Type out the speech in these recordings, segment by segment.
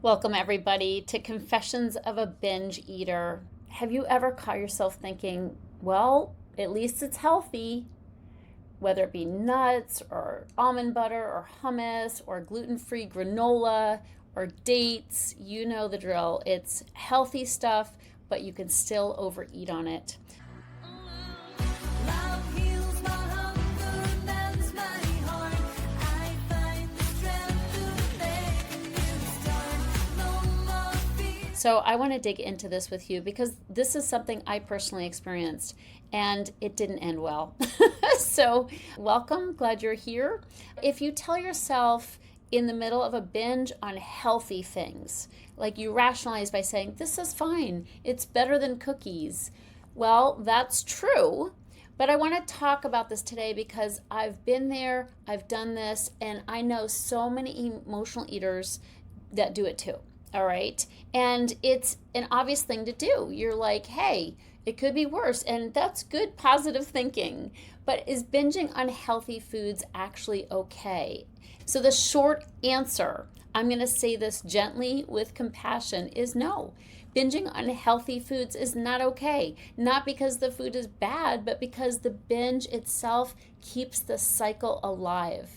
Welcome, everybody, to Confessions of a Binge Eater. Have you ever caught yourself thinking, well, at least it's healthy, whether it be nuts or almond butter or hummus or gluten-free granola or dates? You know the drill. It's healthy stuff, but you can still overeat on it. So I want to dig into this with you because this is something I personally experienced and it didn't end well. So welcome, glad you're here. If you tell yourself in the middle of a binge on healthy things, like you rationalize by saying, this is fine, it's better than cookies. Well, that's true. But I want to talk about this today because I've been there, I've done this, and I know so many emotional eaters that do it too. All right. And it's an obvious thing to do. You're like, hey, it could be worse. And that's good, positive thinking. But is binging on healthy foods actually okay? So the short answer, I'm going to say this gently with compassion, is no. Binging on healthy foods is not okay. Not because the food is bad, but because the binge itself keeps the cycle alive.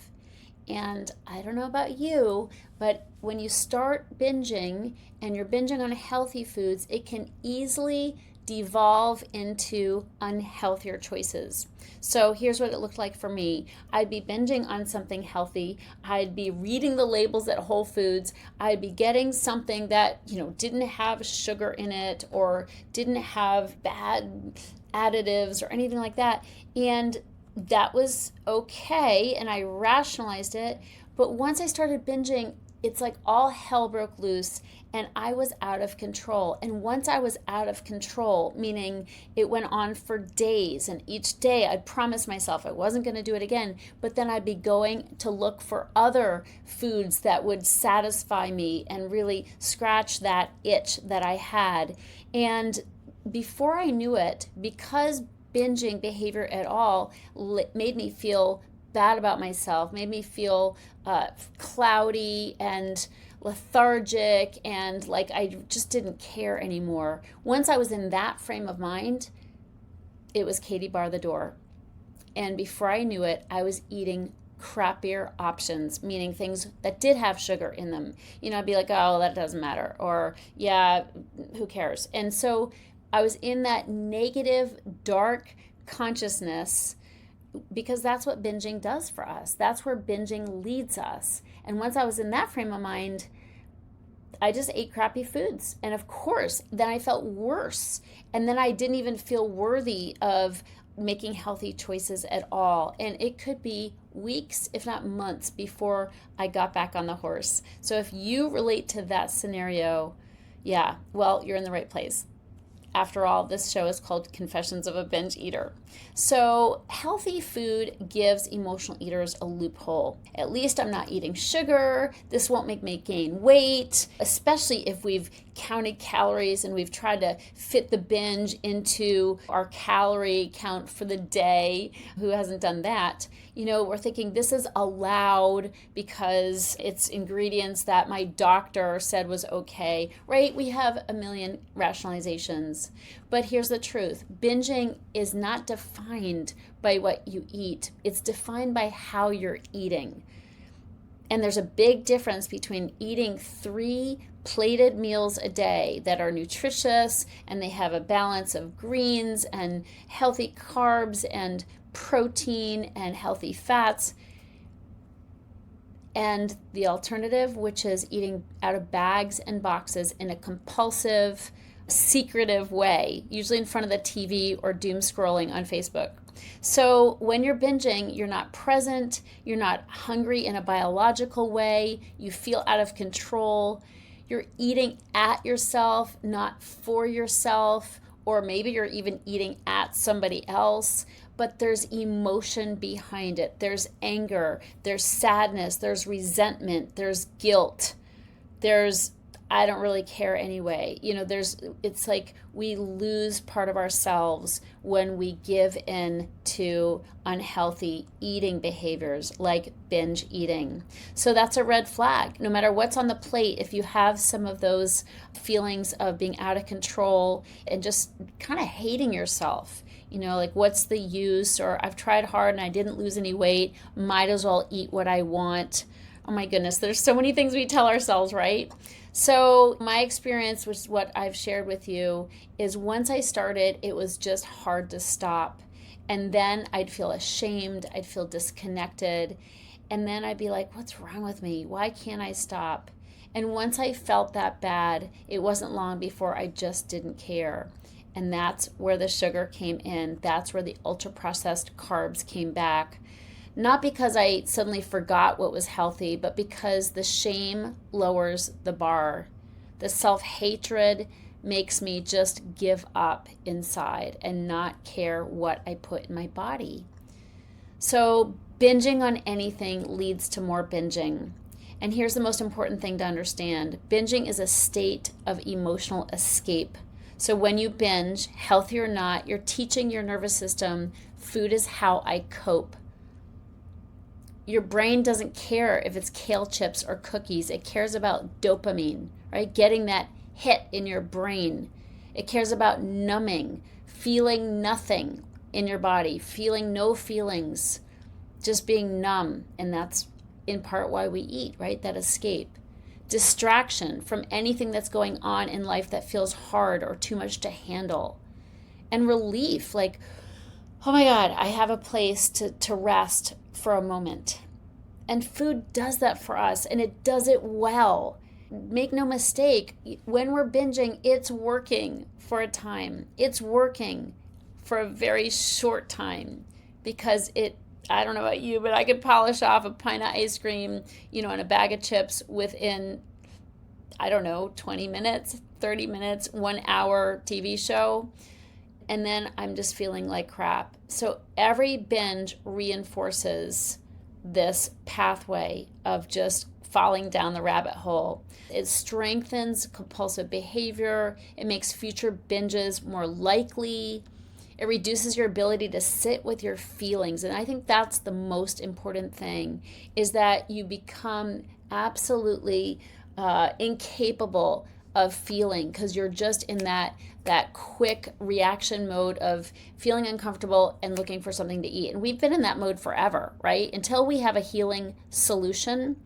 And I don't know about you, but when you start binging and you're binging on healthy foods, it can easily devolve into unhealthier choices. So here's what it looked like for me. I'd be binging on something healthy. I'd be reading the labels at Whole Foods. I'd be getting something that, didn't have sugar in it or didn't have bad additives or anything like that. And that was okay, and I rationalized it. But once I started binging, it's like all hell broke loose and I was out of control. And once I was out of control, meaning it went on for days, and each day I'd promise myself I wasn't going to do it again, but then I'd be going to look for other foods that would satisfy me and really scratch that itch that I had. And before I knew it, because binging behavior at all made me feel bad about myself, made me feel cloudy and lethargic, and like I just didn't care anymore. Once I was in that frame of mind, it was Katie bar the door. And before I knew it, I was eating crappier options, meaning things that did have sugar in them. I'd be like, oh, that doesn't matter. Or, yeah, who cares? And so I was in that negative, dark consciousness because that's what binging does for us. That's where binging leads us. And once I was in that frame of mind, I just ate crappy foods. And of course, then I felt worse. And then I didn't even feel worthy of making healthy choices at all. And it could be weeks, if not months, before I got back on the horse. So if you relate to that scenario, yeah, well, you're in the right place. After all, this show is called Confessions of a Binge Eater. So healthy food gives emotional eaters a loophole. At least I'm not eating sugar. This won't make me gain weight, especially if we've counted calories and we've tried to fit the binge into our calorie count for the day. Who hasn't done that? We're thinking this is allowed because it's ingredients that my doctor said was okay, right? We have a million rationalizations. But here's the truth. Binging is not defined by what you eat. It's defined by how you're eating. And there's a big difference between eating 3 plated meals a day that are nutritious and they have a balance of greens and healthy carbs and protein and healthy fats, and the alternative, which is eating out of bags and boxes in a compulsive, secretive way, usually in front of the TV or doom scrolling on Facebook. So when you're binging, you're not present, you're not hungry in a biological way, you feel out of control, you're eating at yourself, not for yourself, or maybe you're even eating at somebody else, but there's emotion behind it. There's anger, there's sadness, there's resentment, there's guilt, there's I don't really care anyway. It's like we lose part of ourselves when we give in to unhealthy eating behaviors like binge eating. So that's a red flag. No matter what's on the plate, if you have some of those feelings of being out of control and just kind of hating yourself, like what's the use, or I've tried hard and I didn't lose any weight, might as well eat what I want. Oh my goodness, there's so many things we tell ourselves, right? So my experience, which is what I've shared with you, is once I started, it was just hard to stop. And then I'd feel ashamed, I'd feel disconnected, and then I'd be like, what's wrong with me? Why can't I stop? And once I felt that bad, it wasn't long before I just didn't care. And that's where the sugar came in. That's where the ultra-processed carbs came back. Not because I suddenly forgot what was healthy, but because the shame lowers the bar. The self-hatred makes me just give up inside and not care what I put in my body. So binging on anything leads to more binging. And here's the most important thing to understand. Binging is a state of emotional escape. So when you binge, healthy or not, you're teaching your nervous system, food is how I cope. Your brain doesn't care if it's kale chips or cookies. It cares about dopamine, right? Getting that hit in your brain. It cares about numbing, feeling nothing in your body, feeling no feelings, just being numb. And that's in part why we eat, right? That escape. Distraction from anything that's going on in life that feels hard or too much to handle. And relief, like, oh my God, I have a place to rest for a moment. And food does that for us, and it does it well. Make no mistake, when we're binging, it's working for a time. It's working for a very short time because I don't know about you, but I could polish off a pint of ice cream, and a bag of chips within, 20 minutes, 30 minutes, 1 hour TV show. And then I'm just feeling like crap. So every binge reinforces this pathway of just falling down the rabbit hole. It strengthens compulsive behavior. It makes future binges more likely. It reduces your ability to sit with your feelings. And I think that's the most important thing, is that you become absolutely incapable of feeling because you're just in that quick reaction mode of feeling uncomfortable and looking for something to eat. And we've been in that mode forever, right? Until we have a healing solution,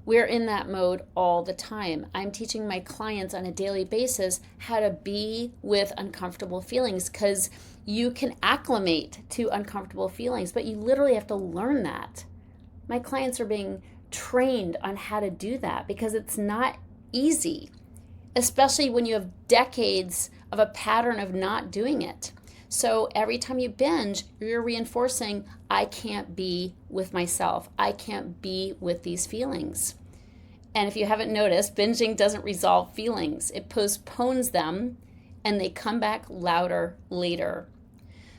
we're in that mode all the time. I'm teaching my clients on a daily basis how to be with uncomfortable feelings because you can acclimate to uncomfortable feelings, but you literally have to learn that. My clients are being trained on how to do that because it's not easy, especially when you have decades of a pattern of not doing it. So every time you binge, you're reinforcing, I can't be with myself. I can't be with these feelings. And if you haven't noticed, binging doesn't resolve feelings. It postpones them and they come back louder later.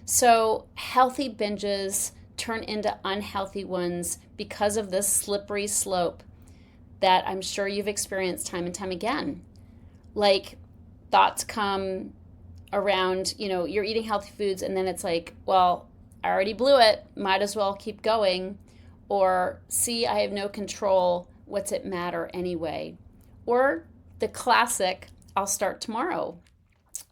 So healthy binges turn into unhealthy ones because of this slippery slope that I'm sure you've experienced time and time again. Like thoughts come around, you're eating healthy foods and then it's like, well, I already blew it, might as well keep going. Or, see, I have no control, what's it matter anyway? Or the classic, I'll start tomorrow.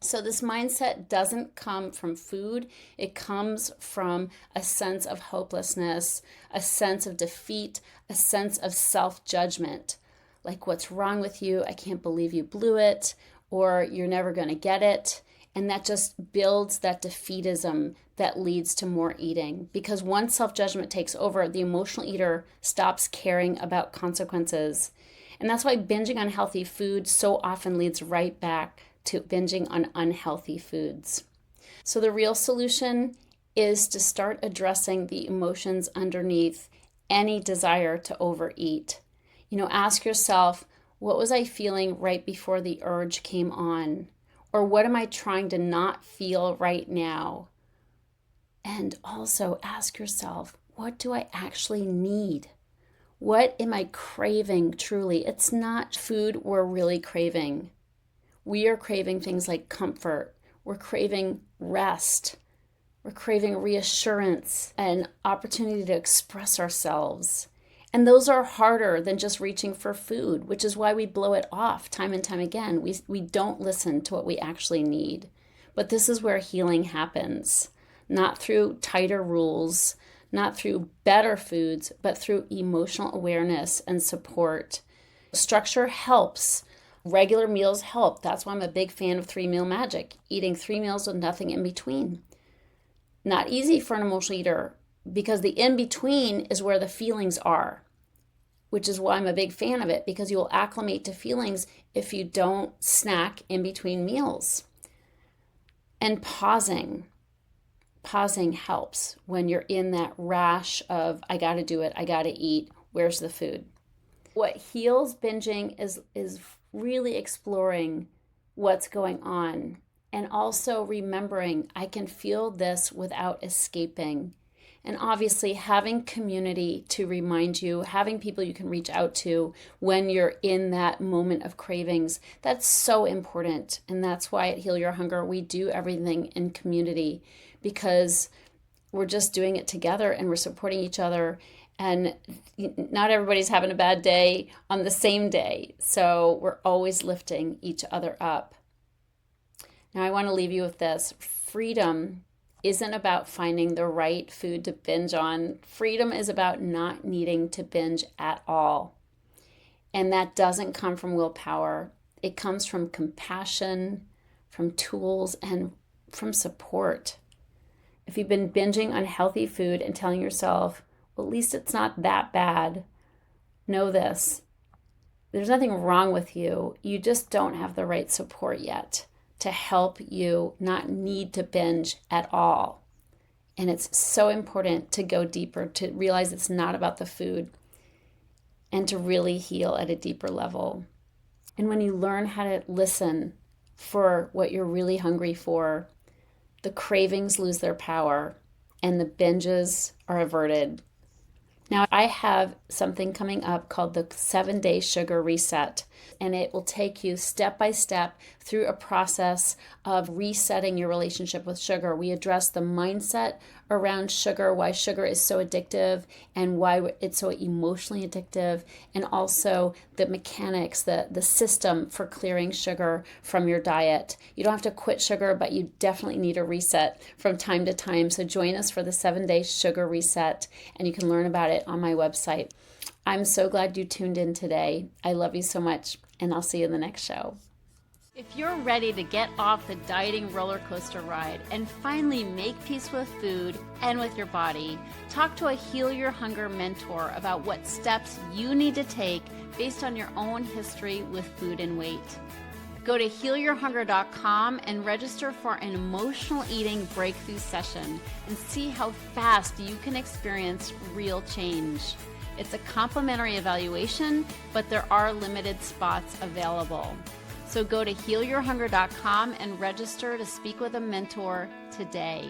So this mindset doesn't come from food. It comes from a sense of hopelessness, a sense of defeat, a sense of self-judgment. Like, what's wrong with you? I can't believe you blew it, or you're never going to get it. And that just builds that defeatism that leads to more eating. Because once self-judgment takes over, the emotional eater stops caring about consequences. And that's why binging on healthy food so often leads right back to binging on unhealthy foods. So the real solution is to start addressing the emotions underneath any desire to overeat. Ask yourself, what was I feeling right before the urge came on? Or what am I trying to not feel right now? And also ask yourself, what do I actually need? What am I craving truly? It's not food we're really craving. We are craving things like comfort. We're craving rest. We're craving reassurance and opportunity to express ourselves. And those are harder than just reaching for food, which is why we blow it off time and time again. We don't listen to what we actually need. But this is where healing happens, not through tighter rules, not through better foods, but through emotional awareness and support. Structure helps. Regular meals help. That's why I'm a big fan of 3-meal magic, eating 3 meals with nothing in between. Not easy for an emotional eater because the in-between is where the feelings are, which is why I'm a big fan of it, because you will acclimate to feelings if you don't snack in between meals. And pausing helps when you're in that rash of, I got to do it, I got to eat, where's the food? What heals binging is really exploring what's going on and also remembering I can feel this without escaping. And obviously having community to remind you, having people you can reach out to when you're in that moment of cravings, that's so important. And that's why at Heal Your Hunger, we do everything in community, because we're just doing it together and we're supporting each other. And not everybody's having a bad day on the same day. So we're always lifting each other up. Now I want to leave you with this. Freedom isn't about finding the right food to binge on. Freedom is about not needing to binge at all. And that doesn't come from willpower. It comes from compassion, from tools, and from support. If you've been binging unhealthy food and telling yourself, well, at least it's not that bad, know this. There's nothing wrong with you. You just don't have the right support yet to help you not need to binge at all. And it's so important to go deeper, to realize it's not about the food, and to really heal at a deeper level. And when you learn how to listen for what you're really hungry for, the cravings lose their power and the binges are averted. Now, I have something coming up called the 7-Day Sugar Reset, and it will take you step by step through a process of resetting your relationship with sugar. We address the mindset around sugar, why sugar is so addictive and why it's so emotionally addictive, and also the mechanics, the system for clearing sugar from your diet. You don't have to quit sugar, but you definitely need a reset from time to time. So join us for the 7-Day Sugar Reset, and you can learn about it on my website. I'm so glad you tuned in today. I love you so much, and I'll see you in the next show. If you're ready to get off the dieting roller coaster ride and finally make peace with food and with your body, talk to a Heal Your Hunger mentor about what steps you need to take based on your own history with food and weight. Go to healyourhunger.com and register for an emotional eating breakthrough session and see how fast you can experience real change. It's a complimentary evaluation, but there are limited spots available. So go to healyourhunger.com and register to speak with a mentor today.